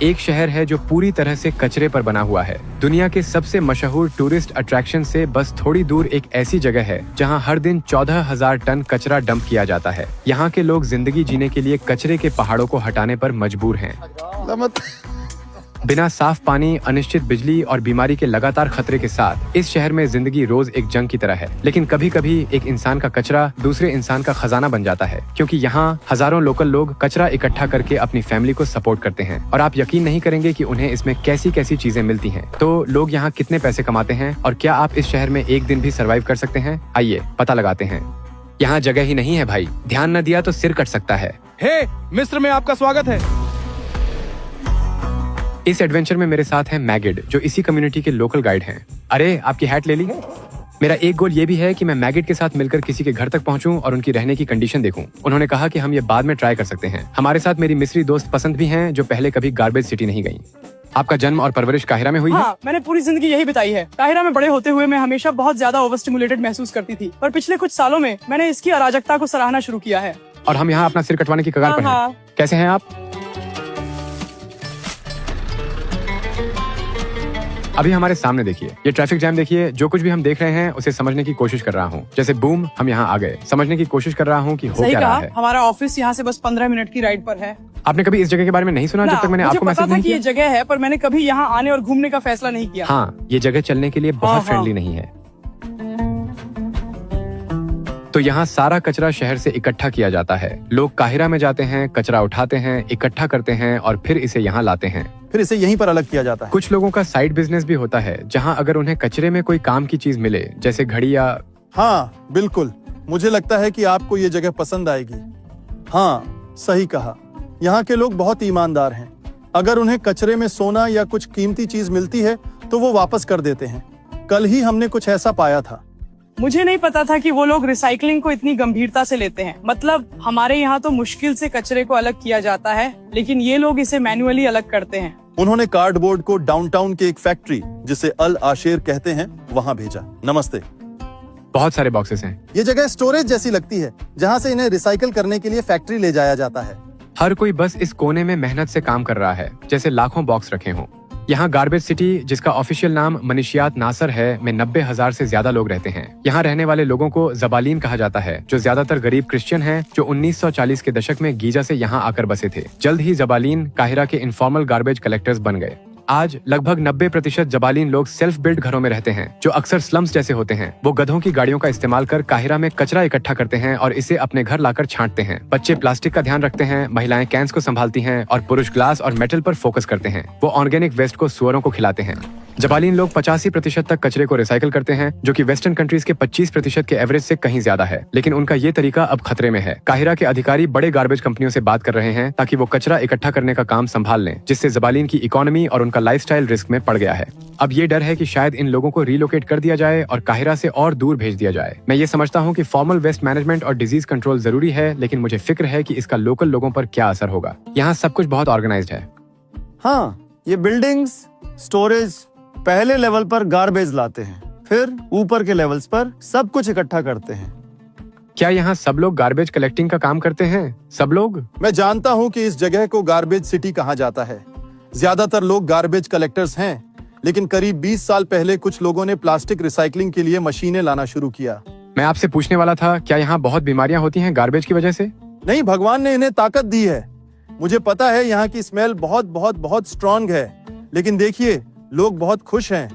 एक शहर है जो पूरी तरह से कचरे पर बना हुआ है। दुनिया के सबसे मशहूर टूरिस्ट अट्रैक्शन से बस थोड़ी दूर एक ऐसी जगह है जहां हर दिन 14,000 टन कचरा डंप किया जाता है। यहाँ के लोग जिंदगी जीने के लिए कचरे के पहाड़ों को हटाने पर मजबूर हैं। बिना साफ पानी, अनिश्चित बिजली और बीमारी के लगातार खतरे के साथ इस शहर में जिंदगी रोज एक जंग की तरह है। लेकिन कभी कभी एक इंसान का कचरा दूसरे इंसान का खजाना बन जाता है, क्योंकि यहाँ हजारों लोकल लोग कचरा इकट्ठा करके अपनी फैमिली को सपोर्ट करते हैं। और आप यकीन नहीं करेंगे कि उन्हें इसमें कैसी कैसी चीजें मिलती हैं। तो लोग यहाँ कितने पैसे कमाते हैं और क्या आप इस शहर में एक दिन भी सर्वाइव कर सकते हैं? आइए पता लगाते हैं। यहाँ जगह ही नहीं है भाई, ध्यान न दिया तो सिर कट सकता है। हे मिस्र में आपका स्वागत है। इस एडवेंचर में मेरे साथ हैं मैगिड, जो इसी कम्युनिटी के लोकल गाइड हैं। अरे आपकी हैट ले ली। मेरा एक गोल ये भी है कि मैं मैगिड के साथ मिलकर किसी के घर तक पहुंचूं और उनकी रहने की कंडीशन देखूं। उन्होंने कहा कि हम ये बाद में ट्राई कर सकते हैं। हमारे साथ मेरी मिस्री दोस्त पसंद भी हैं, जो पहले कभी गार्बेज सिटी नहीं गई। आपका जन्म और परवरिश काहिरा में हुई है? मैंने पूरी जिंदगी यही बिताई है। काहिरा में बड़े होते हुए मैं हमेशा बहुत ज्यादा ओवर स्टिमुलेटेड महसूस करती थी, पर पिछले कुछ सालों में मैंने इसकी अराजकता को सराहना शुरू किया है। और हम यहाँ अपना सिर कटवाने की कगार पर हैं। कैसे हैं आप? अभी हमारे सामने देखिए, ये ट्रैफिक जैम देखिए। जो कुछ भी हम देख रहे हैं उसे समझने की कोशिश कर रहा हूँ। जैसे बूम, हम यहाँ आ गए। समझने की कोशिश कर रहा हूँ कि हो क्या रहा है। हमारा ऑफिस यहाँ से बस 15 मिनट की राइड पर है। आपने कभी इस जगह के बारे में नहीं सुना जब तक मैंने आपको मैसेज नहीं किया? ये जगह है, पर मैंने कभी यहाँ आने और घूमने का फैसला नहीं किया। हाँ, ये जगह चलने के लिए बहुत फ्रेंडली नहीं है। तो यहाँ सारा कचरा शहर से इकट्ठा किया जाता है। लोग काहिरा में जाते हैं, कचरा उठाते हैं, इकट्ठा करते हैं और फिर इसे यहाँ लाते हैं। फिर इसे यहीं पर अलग किया जाता है। कुछ लोगों का साइड बिजनेस भी होता है, जहाँ अगर उन्हें कचरे में कोई काम की चीज मिले, जैसे घड़ी या... हाँ बिल्कुल, मुझे लगता है कि आपको ये जगह पसंद आएगी। हाँ सही कहा, यहाँ के लोग बहुत ईमानदार हैं। अगर उन्हें कचरे में सोना या कुछ कीमती चीज मिलती है तो वो वापस कर देते हैं। कल ही हमने कुछ ऐसा पाया था। मुझे नहीं पता था कि वो लोग रिसाइकलिंग को इतनी गंभीरता से लेते हैं। मतलब हमारे यहाँ तो मुश्किल से कचरे को अलग किया जाता है, लेकिन ये लोग इसे मैन्युअली अलग करते हैं। उन्होंने कार्डबोर्ड को डाउनटाउन के एक फैक्ट्री, जिसे अल आशेर कहते हैं, वहाँ भेजा। नमस्ते। बहुत सारे बॉक्सेस हैं। ये जगह स्टोरेज जैसी लगती है, जहाँ से इन्हें रिसाइकल करने के लिए फैक्ट्री ले जाया जाता है। हर कोई बस इस कोने में मेहनत से काम कर रहा है, जैसे लाखों बॉक्स रखे हों। यहाँ गार्बेज सिटी, जिसका ऑफिशियल नाम मनीशियात नासर है, में 90,000 से ज्यादा लोग रहते हैं। यहाँ रहने वाले लोगों को जबालीन कहा जाता है, जो ज्यादातर गरीब क्रिश्चियन हैं, जो 1940 के दशक में गीजा से यहाँ आकर बसे थे। जल्द ही जबालीन काहिरा के इनफॉर्मल गार्बेज कलेक्टर्स बन गए। आज लगभग 90% जबालीन लोग सेल्फ बिल्ड घरों में रहते हैं, जो अक्सर स्लम्स जैसे होते हैं। वो गधों की गाड़ियों का इस्तेमाल कर काहिरा में कचरा इकट्ठा करते हैं और इसे अपने घर लाकर छांटते हैं। बच्चे प्लास्टिक का ध्यान रखते हैं, महिलाएं कैंस को संभालती हैं और पुरुष ग्लास और मेटल पर फोकस करते हैं। वो ऑर्गेनिक वेस्ट को सुअरों को खिलाते हैं। जबालीन लोग 85% तक कचरे को रिसाइकिल करते हैं, जो कि वेस्टर्न कंट्रीज के 25% के एवरेज से कहीं ज्यादा है। लेकिन उनका ये तरीका अब खतरे में है। काहिरा के अधिकारी बड़े गार्बेज कंपनियों से बात कर रहे हैं ताकि वो कचरा इकट्ठा करने का काम संभाल लें, जिससे जबालीन की इकोनॉमी और उनका लाइफस्टाइल रिस्क में पड़ गया है। अब ये डर है कि शायद इन लोगों को रिलोकेट कर दिया जाए और काहिरा से और दूर भेज दिया जाए। मैं ये समझता हूँ कि फॉर्मल वेस्ट मैनेजमेंट और डिजीज कंट्रोल जरूरी है, लेकिन मुझे फिक्र है कि इसका लोकल लोगों पर क्या असर होगा। यहाँ सब कुछ बहुत ऑर्गेनाइज्ड है। हाँ, ये बिल्डिंग्स, स्टोरेज पहले लेवल पर गार्बेज लाते हैं, फिर ऊपर के लेवल्स पर सब कुछ इकट्ठा करते हैं। क्या यहाँ सब लोग गार्बेज कलेक्टिंग का काम करते हैं? सब लोग? मैं जानता हूँ कि इस जगह को गार्बेज सिटी कहा जाता है। ज्यादातर लोग गार्बेज कलेक्टर्स हैं, लेकिन करीब 20 साल पहले कुछ लोगों ने प्लास्टिक रिसाइकलिंग के लिए मशीनें लाना शुरू किया। मैं आपसे पूछने वाला था, क्या यहाँ बहुत बीमारियां होती हैं गार्बेज की वजह से? नहीं, भगवान ने इन्हें ताकत दी है। मुझे पता है यहाँ की स्मेल बहुत बहुत बहुत स्ट्रांग है, लेकिन देखिए लोग बहुत खुश हैं।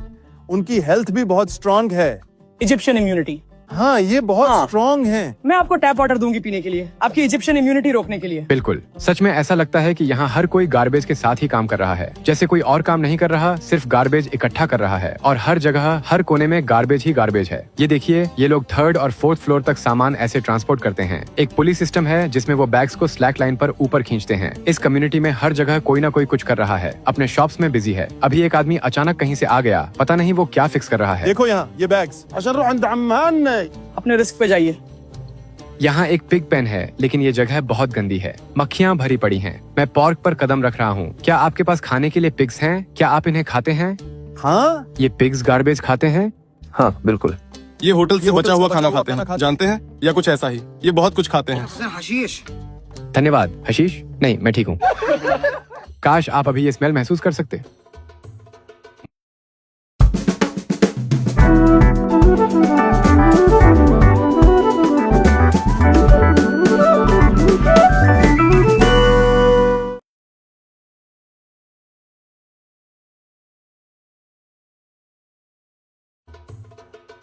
उनकी हेल्थ भी बहुत स्ट्रांग है। Egyptian immunity. हाँ, ये बहुत स्ट्रांग है। मैं आपको टैप वाटर दूंगी पीने के लिए, आपकी इजिप्शियन इम्यूनिटी रोकने के लिए। बिल्कुल, सच में ऐसा लगता है कि यहाँ हर कोई गार्बेज के साथ ही काम कर रहा है, जैसे कोई और काम नहीं कर रहा, सिर्फ गार्बेज इकट्ठा कर रहा है। और हर जगह, हर कोने में गार्बेज ही गार्बेज है। ये देखिए, ये लोग 3rd और 4th फ्लोर तक सामान ऐसे ट्रांसपोर्ट करते हैं। एक पुलिस सिस्टम है जिसमें वो बैग्स को स्लैक लाइन पर ऊपर खींचते हैं। इस कम्युनिटी में हर जगह कोई ना कोई कुछ कर रहा है, अपने शॉप्स में बिजी है। अभी एक आदमी अचानक कहीं से आ गया, पता नहीं वो क्या फिक्स कर रहा है। देखो यहाँ ये बैग्स। अपने रिस्क पे जाइए। यहाँ एक पिग पेन है, लेकिन ये जगह बहुत गंदी है। मक्खियाँ भरी पड़ी हैं। मैं पॉर्क पर कदम रख रहा हूँ। क्या आपके पास खाने के लिए पिग्स हैं? क्या आप इन्हें खाते हैं? हाँ, ये पिग्स गार्बेज खाते हैं? हाँ बिल्कुल। ये होटल से बचा हुआ खाना खाते हैं, जानते हैं? या कुछ ऐसा ही। ये बहुत कुछ खाते हैं। धन्यवाद। हशीश? नहीं, मैं ठीक हूँ। काश आप अभी ये स्मेल महसूस कर सकते।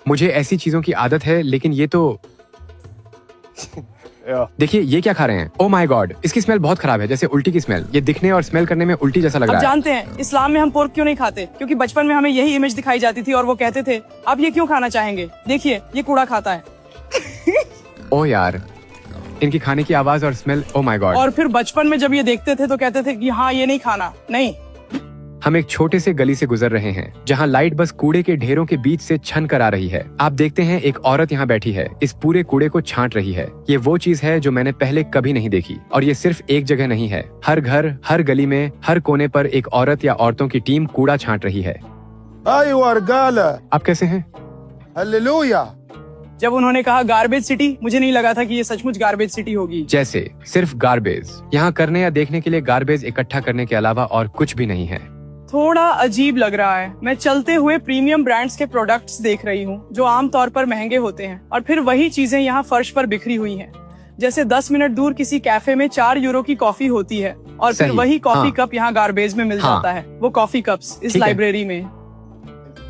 मुझे ऐसी चीजों की आदत है, लेकिन ये तो देखिए ये क्या खा रहे हैं। ओ माय गॉड, इसकी स्मेल बहुत खराब है, जैसे उल्टी की स्मेल। ये दिखने और स्मेल करने में उल्टी जैसा लग अब रहा है। जानते हैं इस्लाम में हम पोर्क क्यों नहीं खाते, क्योंकि बचपन में हमें यही इमेज दिखाई जाती थी और वो कहते थे आप ये क्यों खाना चाहेंगे, देखिए ये कूड़ा खाता है। ओ यार, इनकी खाने की आवाज और स्मेल, ओ माय गॉड। और फिर बचपन में जब ये देखते थे तो कहते थे कि हाँ ये नहीं खाना, नहीं। हम एक छोटे से गली से गुजर रहे हैं जहां लाइट बस कूड़े के ढेरों के बीच से छन कर आ रही है। आप देखते हैं एक औरत यहाँ बैठी है, इस पूरे कूड़े को छांट रही है। ये वो चीज है जो मैंने पहले कभी नहीं देखी, और ये सिर्फ एक जगह नहीं है। हर घर, हर गली में, हर कोने पर एक औरत या औरतों की टीम कूड़ा छांट रही है। आप कैसे हैं? हालेलुया। जब उन्होंने कहा गार्बेज सिटी, मुझे नहीं लगा था कि ये सचमुच गार्बेज सिटी होगी। जैसे सिर्फ गार्बेज। यहाँ करने या देखने के लिए गार्बेज इकट्ठा करने के अलावा और कुछ भी नहीं है। थोड़ा अजीब लग रहा है। मैं चलते हुए प्रीमियम ब्रांड्स के प्रोडक्ट्स देख रही हूँ जो आमतौर पर महंगे होते हैं, और फिर वही चीजें यहाँ फर्श पर बिखरी हुई हैं। जैसे 10 मिनट दूर किसी कैफे में 4 यूरो की कॉफी होती है, और फिर सही। वही कॉफी हाँ। कप यहाँ गार्बेज में मिल हाँ। जाता है। वो कॉफी कप्स इस ठीक है। लाइब्रेरी में।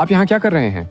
आप यहाँ क्या कर रहे हैं?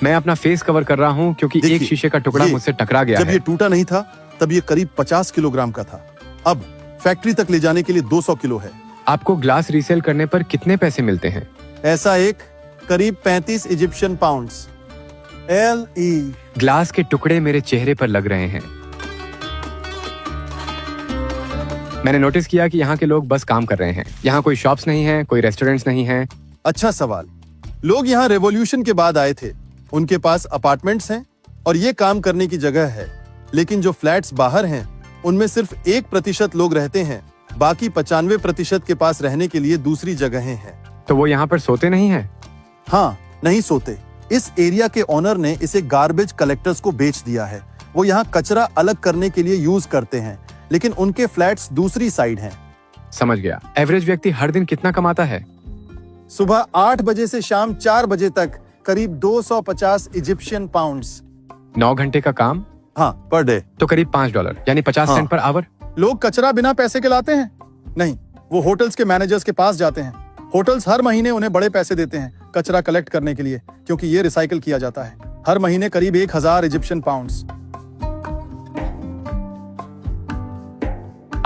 मैं अपना फेस कवर कर रहा हूँ क्योंकि एक देखिए, शीशे का टुकड़ा ये मुझसे टकरा गया जब है। ये टूटा नहीं था तब ये करीब 50 किलोग्राम का था। अब फैक्ट्री तक ले जाने के लिए 200 किलो है। आपको ग्लास रीसेल करने पर कितने पैसे मिलते हैं? ऐसा एक करीब 35 इजिप्शियन पाउंड्स। LE ग्लास के टुकड़े मेरे चेहरे पर लग रहे हैं। मैंने नोटिस किया कि यहाँ के लोग बस काम कर रहे हैं। यहाँ कोई शॉप्स नहीं है, कोई रेस्टोरेंट्स नहीं है। अच्छा सवाल। लोग यहाँ रेवोल्यूशन के बाद आए थे। उनके पास अपार्टमेंट्स हैं और ये काम करने की जगह है, लेकिन जो फ्लैट्स बाहर हैं उनमें सिर्फ 1% लोग रहते हैं। बाकी 95% के पास रहने के लिए दूसरी जगहें हैं। तो वो यहाँ पर सोते नहीं है? हाँ, नहीं सोते। इस एरिया के ओनर ने इसे गार्बेज कलेक्टर्स को बेच दिया है। वो यहाँ कचरा अलग करने के लिए यूज करते हैं, लेकिन उनके फ्लैट्स दूसरी साइड हैं। समझ गया। एवरेज व्यक्ति हर दिन कितना कमाता है? सुबह 8 बजे से शाम 4 बजे तक करीब 250 इजिप्शियन पाउंड्स। 9 घंटे का काम? हाँ, पर डे। तो करीब $5, यानी 50 हाँ। Saint per hour. लोग कचरा बिना पैसे के लाते हैं? नहीं, वो होटल्स के मैनेजर्स के पास जाते हैं। होटल्स हर महीने उन्हें बड़े पैसे देते हैं कचरा कलेक्ट करने के लिए, क्योंकि ये रिसाइकिल किया जाता है। हर महीने करीब 1000 इजिप्शियन पाउंड्स।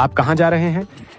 आप कहाँ जा रहे हैं?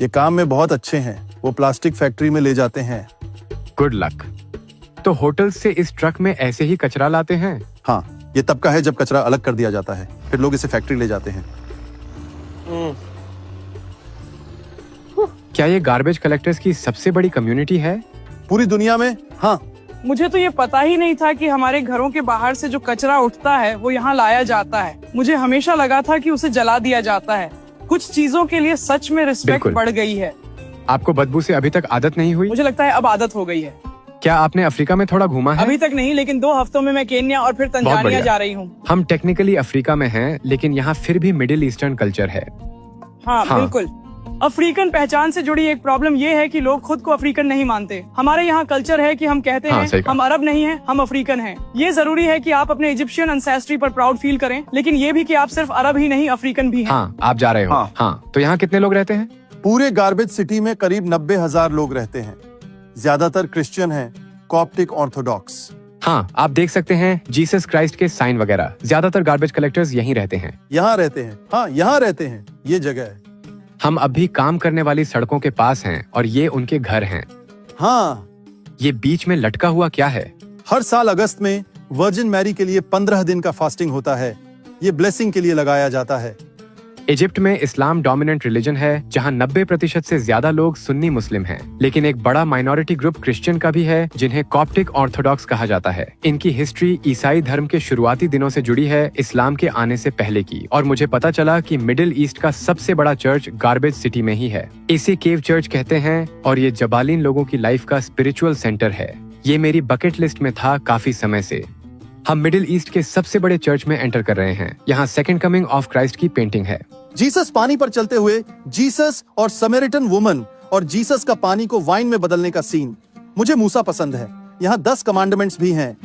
ये काम में बहुत अच्छे हैं। वो प्लास्टिक फैक्ट्री में ले जाते हैं। Good luck. तो होटल से इस ट्रक में ऐसे ही कचरा लाते हैं? हाँ, ये तब का है जब कचरा अलग कर दिया जाता है, फिर लोग इसे फैक्ट्री ले जाते हैं। क्या ये गार्बेज कलेक्टर्स की सबसे बड़ी कम्युनिटी है? पूरी दुनिया में? हाँ। मुझे तो ये पता ही नहीं था कि हमारे घरों के बाहर से जो कचरा उठता है वो यहाँ लाया जाता है। मुझे हमेशा लगा था कि उसे जला दिया जाता है। कुछ चीजों के लिए सच में रिस्पेक्ट बिल्कुल। बढ़ गई है। आपको बदबू से अभी तक आदत नहीं हुई? मुझे लगता है अब आदत हो गई है। क्या आपने अफ्रीका में थोड़ा घूमा है? अभी तक नहीं, लेकिन 2 हफ्तों में मैं केन्या और फिर बढ़िया। तंजानिया जा रही हूँ। हम टेक्निकली अफ्रीका में हैं, लेकिन यहाँ फिर भी मिडिल ईस्टर्न कल्चर है। हाँ, हाँ। बिल्कुल। अफ्रीकन पहचान से जुड़ी एक प्रॉब्लम ये है कि लोग खुद को अफ्रीकन नहीं मानते। हमारे यहाँ कल्चर है कि हम कहते हाँ, हैं सही कहा। हम अरब नहीं हैं, हम अफ्रीकन हैं। ये जरूरी है कि आप अपने इजिप्शियन एंसेस्ट्री पर प्राउड फील करें, लेकिन ये भी कि आप सिर्फ अरब ही नहीं अफ्रीकन भी हैं। हाँ, आप जा रहे हो। हाँ। हाँ, तो यहाँ कितने लोग रहते हैं? पूरे गार्बेज सिटी में करीब 90,000 लोग रहते हैं। ज्यादातर क्रिश्चियन हैं, कॉप्टिक ऑर्थोडॉक्स। हाँ, आप देख सकते हैं जीसस क्राइस्ट के साइन वगैरह। ज्यादातर गार्बेज कलेक्टर्स यहीं रहते हैं। यहाँ रहते हैं। हाँ, यहाँ रहते हैं। ये जगह है। हम अभी काम करने वाली सड़कों के पास हैं और ये उनके घर हैं। हाँ, ये बीच में लटका हुआ क्या है? हर साल अगस्त में वर्जिन मैरी के लिए 15 दिन का फास्टिंग होता है। ये ब्लेसिंग के लिए लगाया जाता है। इजिप्ट में इस्लाम डोमिनेंट रिलीजन है, जहां 90% से ज्यादा लोग सुन्नी मुस्लिम हैं, लेकिन एक बड़ा माइनॉरिटी ग्रुप क्रिश्चियन का भी है, जिन्हें कॉप्टिक ऑर्थोडॉक्स कहा जाता है। इनकी हिस्ट्री ईसाई धर्म के शुरुआती दिनों से जुड़ी है, इस्लाम के आने से पहले की। और मुझे पता चला कि मिडिल ईस्ट का सबसे बड़ा चर्च गार्बेज सिटी में ही है। इसे केव चर्च कहते हैं और ये जबालीन लोगों की लाइफ का स्पिरिचुअल सेंटर है। ये मेरी बकेट लिस्ट में था काफी समय से। हम मिडिल ईस्ट के सबसे बड़े चर्च में एंटर कर रहे हैं। यहाँ सेकंड कमिंग ऑफ क्राइस्ट की पेंटिंग है। जीसस पानी पर चलते हुए, जीसस और समरिटन वुमन और जीसस का पानी को वाइन में बदलने का सीन। मुझे मूसा पसंद है। यहाँ 10 कमांडमेंट्स भी हैं।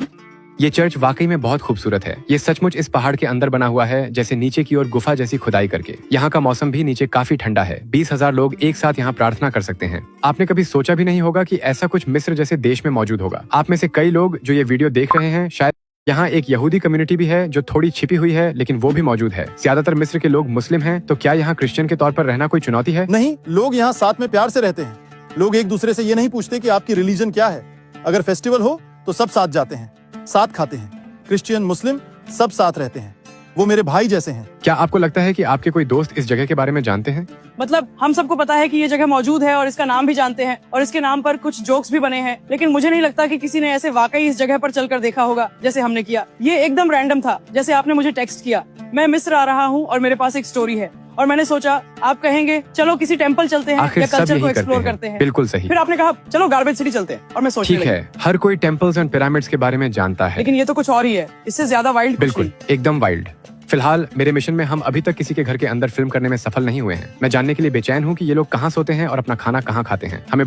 ये चर्च वाकई में बहुत खूबसूरत है। ये सचमुच इस पहाड़ के अंदर बना हुआ है, जैसे नीचे की ओर गुफा जैसी खुदाई करके। यहाँ का मौसम भी नीचे काफी ठंडा है। 20,000 लोग एक साथ यहाँ प्रार्थना कर सकते हैं। आपने कभी सोचा भी नहीं होगा कि ऐसा कुछ मिस्र जैसे देश में मौजूद होगा। आप में से कई लोग जो ये वीडियो देख रहे हैं, शायद यहाँ एक यहूदी कम्युनिटी भी है जो थोड़ी छिपी हुई है, लेकिन वो भी मौजूद है। ज्यादातर मिस्र के लोग मुस्लिम हैं, तो क्या यहाँ क्रिश्चियन के तौर पर रहना कोई चुनौती है? नहीं, लोग यहाँ साथ में प्यार से रहते हैं। लोग एक दूसरे से ये नहीं पूछते कि आपकी रिलीजन क्या है। अगर फेस्टिवल हो तो सब साथ जाते हैं, साथ खाते हैं। क्रिश्चियन, मुस्लिम सब साथ रहते हैं। वो मेरे भाई जैसे हैं। क्या आपको लगता है कि आपके कोई दोस्त इस जगह के बारे में जानते हैं? मतलब हम सबको पता है कि ये जगह मौजूद है और इसका नाम भी जानते हैं और इसके नाम पर कुछ जोक्स भी बने हैं, लेकिन मुझे नहीं लगता कि किसी ने ऐसे वाकई इस जगह पर चलकर देखा होगा जैसे हमने किया। ये एकदम रैंडम था, जैसे आपने मुझे टेक्स्ट किया। मैं मिस्र आ रहा हूँ और मेरे पास एक स्टोरी है और मैंने सोचा आप कहेंगे चलो किसी टेम्पल चलते हैं आखिर या सब कल्चर यही को एक्सप्लोर करते हैं। बिल्कुल सही। फिर आपने कहा चलो गार्बेज सिटी चलते हैं और मैं सोचने ठीक लगी। है, हर कोई टेम्पल्स एंड पिरामिड्स के बारे में जानता है, लेकिन ये तो कुछ और ही है, इससे ज्यादा वाइल्ड। बिल्कुल एकदम वाइल्ड। फिलहाल मेरे मिशन में हम अभी तक किसी के घर के अंदर फिल्म करने में सफल नहीं हुए हैं। मैं जानने के लिए बेचैन हूँ कि ये लोग कहाँ सोते हैं और अपना खाना कहाँ खाते हैं। हमें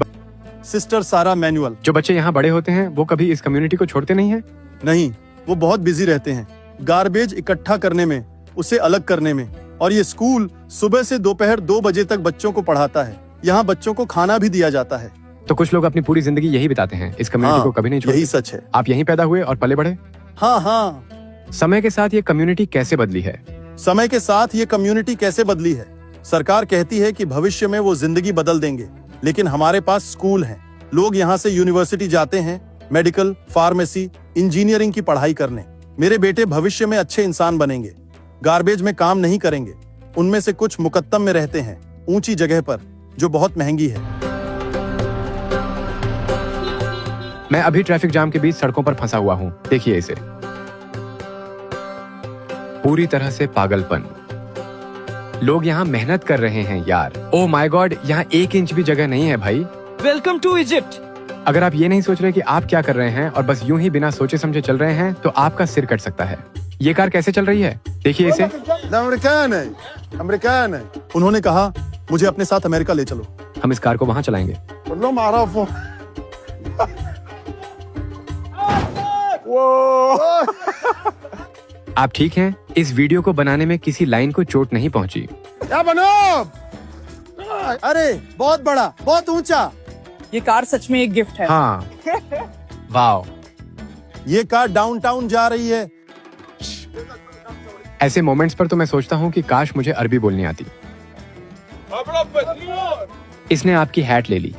सिस्टर सारा मैनुअल। जो बच्चे यहाँ बड़े होते हैं वो कभी इस कम्युनिटी को छोड़ते नहीं है? नहीं, वो बहुत बिजी रहते हैं गार्बेज इकट्ठा करने में, उसे अलग करने में। और ये स्कूल सुबह से दोपहर 2 बजे तक बच्चों को पढ़ाता है। यहाँ बच्चों को खाना भी दिया जाता है। तो कुछ लोग अपनी पूरी जिंदगी यही बिताते हैं, इस कम्युनिटी को कभी नहीं छोड़ते। यही सच है। आप यहीं पैदा हुए और पले बढ़े? हाँ। समय के साथ ये कम्युनिटी कैसे बदली है? समय के साथ ये कम्युनिटी कैसे बदली है? सरकार कहती है कि भविष्य में वो जिंदगी बदल देंगे, लेकिन हमारे पास स्कूल है। लोग यहाँ से यूनिवर्सिटी जाते हैं, मेडिकल, फार्मेसी, इंजीनियरिंग की पढ़ाई करने। मेरे बेटे भविष्य में अच्छे इंसान बनेंगे, गार्बेज में काम नहीं करेंगे। उनमें से कुछ मुकत्तम में रहते हैं, ऊंची जगह पर, जो बहुत महंगी है। मैं अभी ट्रैफिक जाम के बीच सड़कों पर फंसा हुआ हूँ। देखिए इसे, पूरी तरह से पागलपन। लोग यहाँ मेहनत कर रहे हैं यार। ओह माय गॉड, यहाँ 1 इंच भी जगह नहीं है भाई। Welcome to Egypt. अगर आप ये नहीं सोच रहे कि आप क्या कर रहे हैं और बस यूं ही बिना सोचे समझे चल रहे हैं, तो आपका सिर कट सकता है। ये कार कैसे चल रही है, देखिए इसे। अमेरिकन है। उन्होंने कहा मुझे अपने साथ अमेरिका ले चलो। हम इस कार को वहाँ चलाएंगे। आप ठीक हैं? इस वीडियो को बनाने में किसी लाइन को चोट नहीं पहुंची। अरे बहुत बड़ा, बहुत ऊंचा। ये कार सच में एक गिफ्ट है। हाँ वाओ। ये कार डाउनटाउन जा रही है। ऐसे मोमेंट्स पर तो मैं सोचता हूँ कि काश मुझे अरबी बोलनी आती। इसने आपकी हैट ले ली।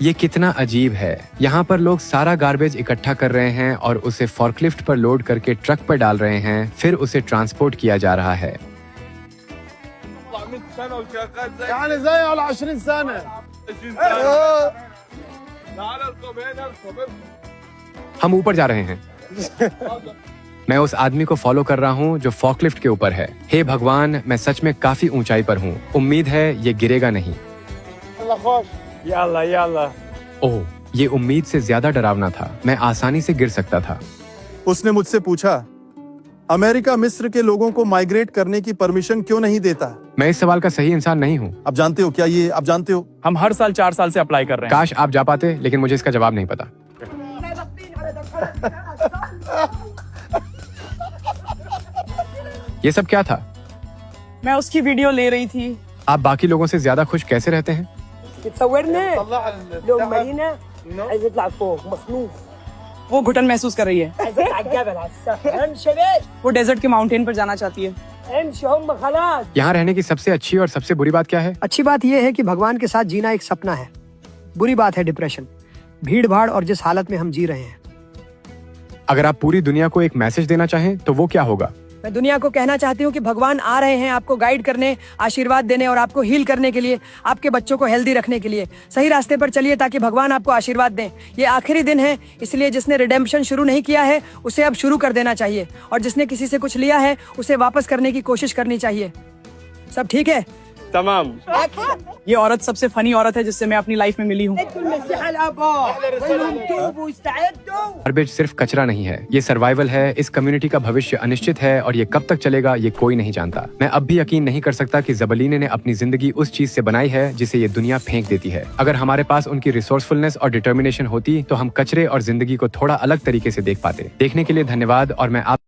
ये कितना अजीब है। यहाँ पर लोग सारा गार्बेज इकट्ठा कर रहे हैं और उसे फॉर्कलिफ्ट पर लोड करके ट्रक पर डाल रहे हैं, फिर उसे ट्रांसपोर्ट किया जा रहा है। हम ऊपर जा रहे हैं। मैं उस आदमी को फॉलो कर रहा हूँ जो फॉर्कलिफ्ट के ऊपर है। हे भगवान, मैं सच में काफी ऊंचाई पर हूँ। उम्मीद है ये गिरेगा नहीं। ओह, ये उम्मीद से ज्यादा डरावना था। मैं आसानी से गिर सकता था। उसने मुझसे पूछा, अमेरिका मिस्र के लोगों को माइग्रेट करने की परमिशन क्यों नहीं देता? मैं इस सवाल का सही इंसान नहीं हूँ। आप जानते हो क्या ये? आप जानते हो? हम हर साल 4 साल से अप्लाई कर रहे हैं। काश आप जा पाते, लेकिन मुझे इसका जवाब नहीं पता। ये सब क्या था? मैं उसकी वीडियो ले रही थी। आप बाकी लोगों से ज्यादा खुश कैसे रहते हैं? वो घुटन महसूस कर रही है। वो डेजर्ट के माउंटेन पर जाना चाहती है। यहाँ रहने की सबसे अच्छी और सबसे बुरी बात क्या है? अच्छी बात यह है कि भगवान के साथ जीना एक सपना है। बुरी बात है डिप्रेशन, भीड़ भाड़ और जिस हालत में हम जी रहे हैं। अगर आप पूरी दुनिया को एक मैसेज देना चाहें तो वो क्या होगा? मैं दुनिया को कहना चाहती हूँ कि भगवान आ रहे हैं आपको गाइड करने, आशीर्वाद देने और आपको हील करने के लिए, आपके बच्चों को हेल्दी रखने के लिए। सही रास्ते पर चलिए ताकि भगवान आपको आशीर्वाद दें। ये आखिरी दिन है, इसलिए जिसने रिडेम्पशन शुरू नहीं किया है उसे अब शुरू कर देना चाहिए, और जिसने किसी से कुछ लिया है उसे वापस करने की कोशिश करनी चाहिए। सब ठीक है? तमाम। ये औरत सबसे फनी औरत है जिससे मैं अपनी लाइफ में मिली हूँ। गार्बेज सिर्फ कचरा नहीं है, ये सर्वाइवल है। इस कम्युनिटी का भविष्य अनिश्चित है और ये कब तक चलेगा ये कोई नहीं जानता। मैं अब भी यकीन नहीं कर सकता कि ज़बलीने ने अपनी जिंदगी उस चीज से बनाई है जिसे ये दुनिया फेंक देती है। अगर हमारे पास उनकी रिसोर्सफुलनेस और डिटर्मिनेशन होती तो हम कचरे और जिंदगी को थोड़ा अलग तरीके से देख पाते। देखने के लिए धन्यवाद और मैं आप